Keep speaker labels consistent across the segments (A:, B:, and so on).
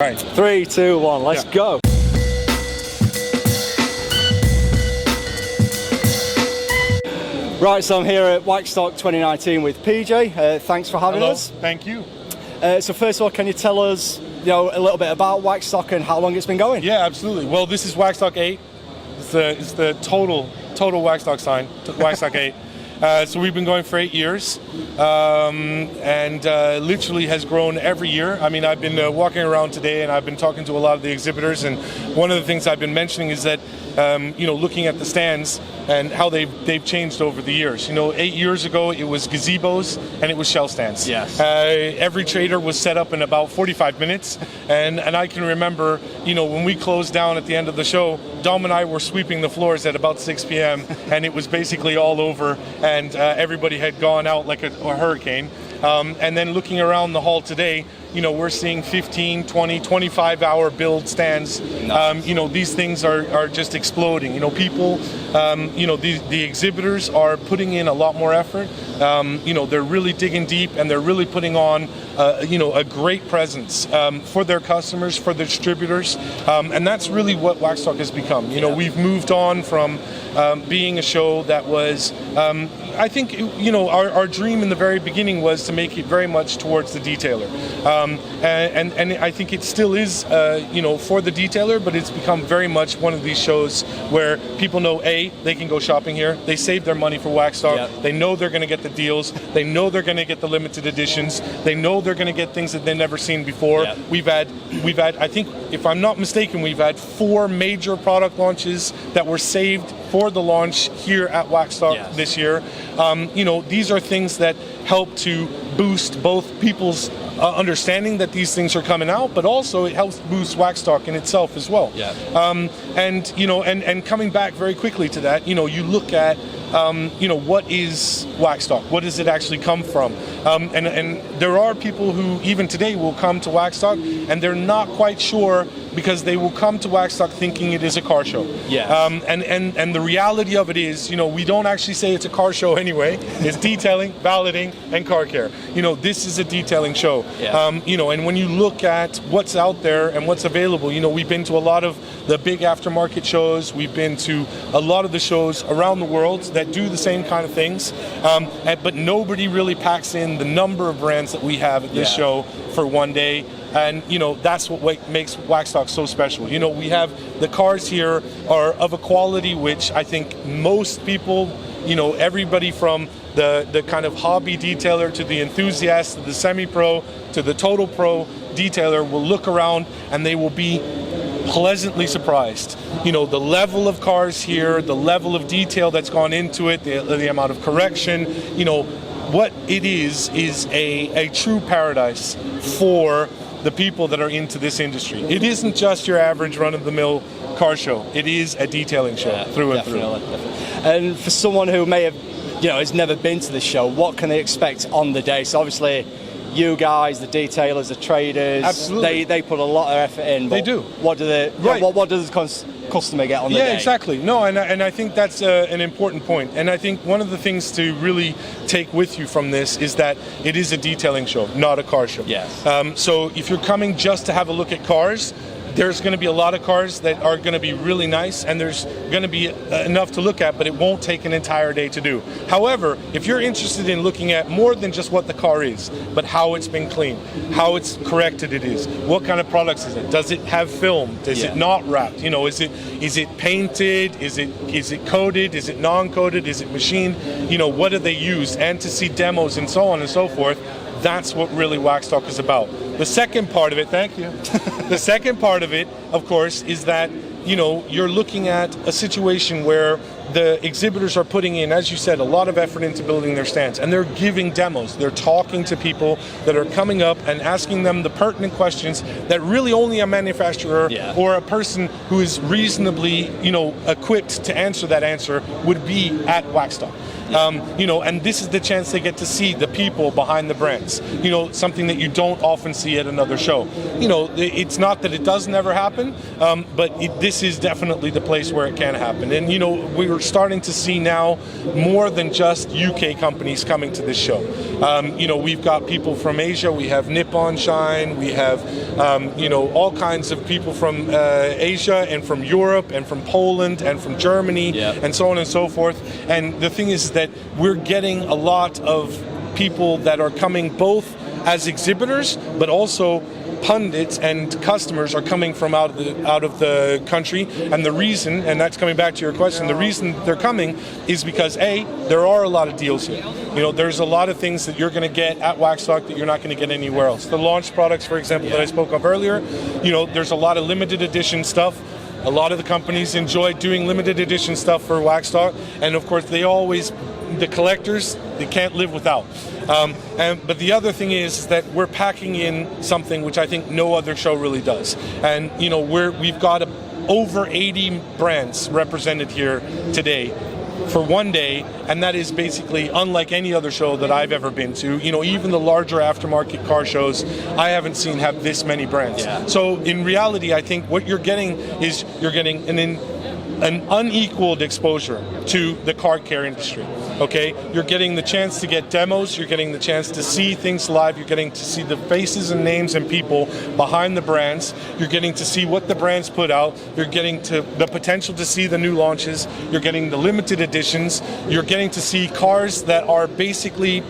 A: All right.
B: 3, 2, 1, let's go. Right, so I'm here at Waxstock 2019 with PJ. Thanks for having us.
A: Thank you.
B: So first of all, can you tell us, a little bit about Waxstock and how long it's been going?
A: Yeah, absolutely. Well, this is Waxstock 8. It's the total Waxstock sign, Waxstock 8. So we've been going for 8 years, and literally has grown every year. I mean, I've been walking around today, and I've been talking to a lot of the exhibitors, and one of the things I've been mentioning is that, looking at the stands and how they've changed over the years. 8 years ago, it was gazebos and it was shell stands.
B: Yes.
A: Every trader was set up in about 45 minutes, and I can remember, when we closed down at the end of the show, Dom and I were sweeping the floors at about 6 p.m. and it was basically all over, and everybody had gone out like a hurricane. And then looking around the hall today, we're seeing 15, 20, 25-hour build stands.
B: Nice.
A: These things are just exploding. People, the exhibitors are putting in a lot more effort. They're really digging deep, and they're really putting on, a great presence for their customers, for their distributors, and that's really what Waxstock has become. We've moved on from being a show that was, I think, our dream in the very beginning was to make it very much towards the detailer. And I think it still is, for the detailer, but it's become very much one of these shows where people know, A, they can go shopping here, they save their money for Waxstock, they know they're going to get the deals, they know they're going to get the limited editions, they know they're going to get things that they've never seen before. We've had, I think, if I'm not mistaken, we've had 4 major product launches that were saved for the launch here at Waxstock this year. These are things that help to boost both people's understanding that these things are coming out, but also it helps boost Waxstock in itself as well. And coming back very quickly to that, you look at what is Waxstock? What does it actually come from? And there are people who even today will come to Waxstock and they're not quite sure, because they will come to Waxstock thinking it is a car show. And the reality of it is, we don't actually say it's a car show anyway. It's detailing, valeting, and car care. This is a detailing show. And when you look at what's out there and what's available, we've been to a lot of the big aftermarket shows. We've been to a lot of the shows around the world that do the same kind of things. But nobody really packs in the number of brands that we have at this show for one day. And that's what makes Waxstock so special. We have the cars here are of a quality which I think most people, everybody from the kind of hobby detailer to the enthusiast to the semi-pro to the total pro detailer will look around and they will be pleasantly surprised. The level of cars here, the level of detail that's gone into it, the amount of correction, what it is a true paradise for the people that are into this industry. It isn't just your average run-of-the-mill car show. It is a detailing show through and through.
B: And for someone who may have, has never been to this show, what can they expect on the day? So obviously, you guys, the detailers, the traders,
A: absolutely,
B: they put a lot of effort in.
A: They do.
B: What do they? What does the customer get on the day?
A: Yeah, exactly. No, and I think that's an important point. And I think one of the things to really take with you from this is that it is a detailing show, not a car show. So if you're coming just to have a look at cars, there's going to be a lot of cars that are going to be really nice, and there's going to be enough to look at, but it won't take an entire day to do. However, if you're interested in looking at more than just what the car is, but how it's been cleaned, how it's corrected it is, what kind of products is it, does it have film, is it not wrapped, is it painted, is it coated, is it non-coated, is it machined, what do they use, and to see demos and so on and so forth. That's what really Waxstock is about. The second part of it, thank you. The second part of it, of course, is that you're looking at a situation where the exhibitors are putting in, as you said, a lot of effort into building their stands, and they're giving demos. They're talking to people that are coming up and asking them the pertinent questions that really only a manufacturer or a person who is reasonably, equipped to answer that answer would be at Waxstock. And this is the chance they get to see the people behind the brands. Something that you don't often see at another show. It's not that it doesn't ever happen, but this is definitely the place where it can happen. And we're starting to see now more than just UK companies coming to this show. We've got people from Asia. We have Nippon Shine. We have all kinds of people from Asia and from Europe and from Poland and from Germany and so on and so forth. And the thing is that we're getting a lot of people that are coming both as exhibitors, but also pundits and customers are coming from out of the country. And the reason, and that's coming back to your question, the reason they're coming is because there are a lot of deals here. There's a lot of things that you're going to get at Waxstock that you're not going to get anywhere else. The launch products, for example, that I spoke of earlier, there's a lot of limited edition stuff. A lot of the companies enjoy doing limited edition stuff for Waxstock, and of course the collectors, they can't live without. But the other thing is that we're packing in something which I think no other show really does. And we've got over 80 brands represented here today for one day, and that is basically unlike any other show that I've ever been to. Even the larger aftermarket car shows I haven't seen have this many brands. So in reality, I think what you're getting is an unequaled exposure to the car care industry. Okay, you're getting the chance to get demos, you're getting the chance to see things live, you're getting to see the faces and names and people behind the brands, you're getting to see what the brands put out, you're getting to the potential to see the new launches, you're getting the limited editions, you're getting to see cars that are basically,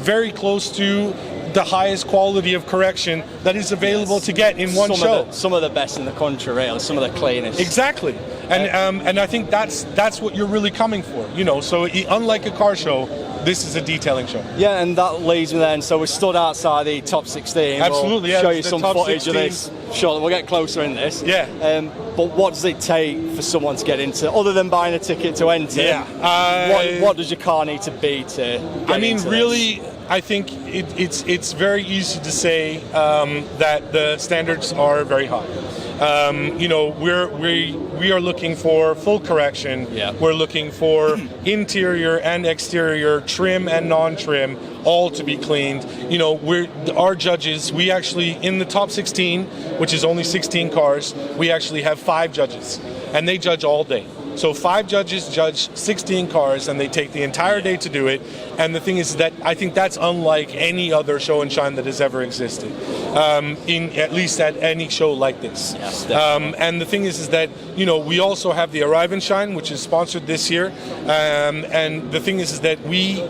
A: very close to the highest quality of correction that is available to get in one show.
B: Some of the best in the country, really. Some of the cleanest.
A: Exactly, and I think that's what you're really coming for. So unlike a car show, this is a detailing show.
B: Yeah, and that leads me then. So we stood outside the top 16.
A: Absolutely,
B: we'll show you some footage
A: 16.
B: of this. Sure, we'll get closer in this.
A: Yeah.
B: But what does it take for someone to get into, other than buying a ticket to enter?
A: Yeah.
B: What does your car need to be to get into
A: really.
B: This?
A: I think it's very easy to say that the standards are very high. We are looking for full correction.
B: Yeah.
A: We're looking for interior and exterior, trim and non-trim, all to be cleaned. Our judges, we actually, in the top 16, which is only 16 cars, we actually have 5 judges, and they judge all day. So 5 judges judge 16 cars, and they take the entire day to do it. And the thing is that I think that's unlike any other show and shine that has ever existed, at least at any show like this.
B: Yes,
A: and the thing is that we also have the Arrive and Shine, which is sponsored this year. And the thing is that we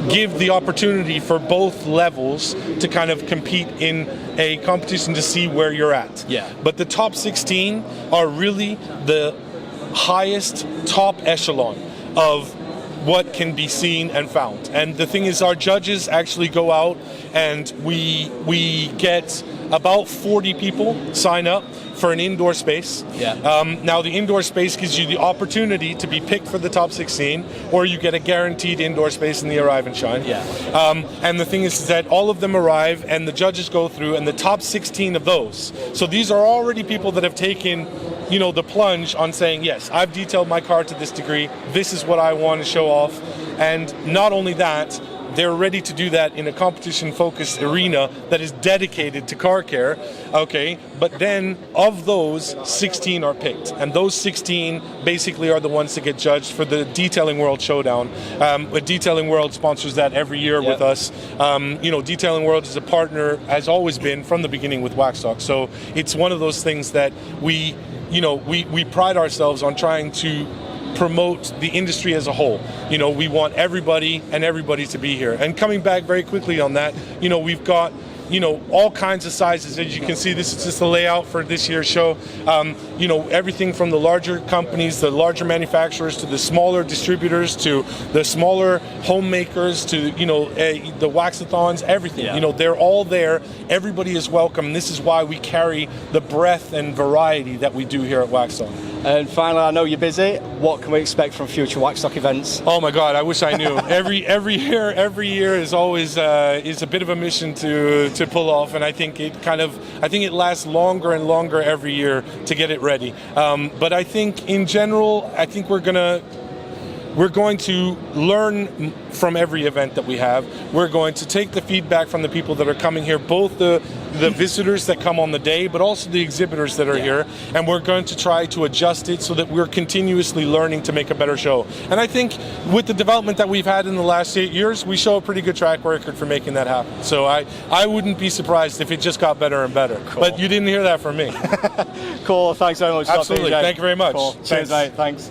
A: give the opportunity for both levels to kind of compete in a competition to see where you're at.
B: Yeah.
A: But the top 16 are really the highest top echelon of what can be seen and found. And the thing is, our judges actually go out and we get about 40 people sign up for an indoor space. Now the indoor space gives you the opportunity to be picked for the top 16, or you get a guaranteed indoor space in the Arrive and Shine. And the thing is that all of them arrive and the judges go through, and the top 16 of those, so these are already people that have taken the plunge on saying, yes, I've detailed my car to this degree, this is what I want to show off. And not only that, they're ready to do that in a competition-focused arena that is dedicated to car care, okay? But then, of those, 16 are picked. And those 16 basically are the ones that get judged for the Detailing World Showdown. Detailing World sponsors that every year with us. Detailing World is a partner, has always been, from the beginning with Waxstock. So it's one of those things that we pride ourselves on trying to promote the industry as a whole. We want everybody to be here. And coming back very quickly on that, we've got all kinds of sizes. As you can see, this is just the layout for this year's show. Everything from the larger companies, the larger manufacturers, to the smaller distributors, to the smaller homemakers, to the waxathons, everything. They're all there. Everybody is welcome. This is why we carry the breadth and variety that we do here at Waxstock.
B: And finally, I know you're busy. What can we expect from future Waxstock events?
A: Oh my God, I wish I knew. every year is always is a bit of a mission to pull off, and I think it lasts longer and longer every year to get it ready. But I think in general, we're gonna we're going to learn from every event that we have. We're going to take the feedback from the people that are coming here, both the visitors that come on the day, but also the exhibitors that are here, and we're going to try to adjust it so that we're continuously learning to make a better show. And I think with the development that we've had in the last 8 years, we show a pretty good track record for making that happen. So I wouldn't be surprised if it just got better and better. Cool. But you didn't hear that from me.
B: Cool, thanks very much.
A: Absolutely, thank you very much.
B: Cool. Cheers, mate, thanks.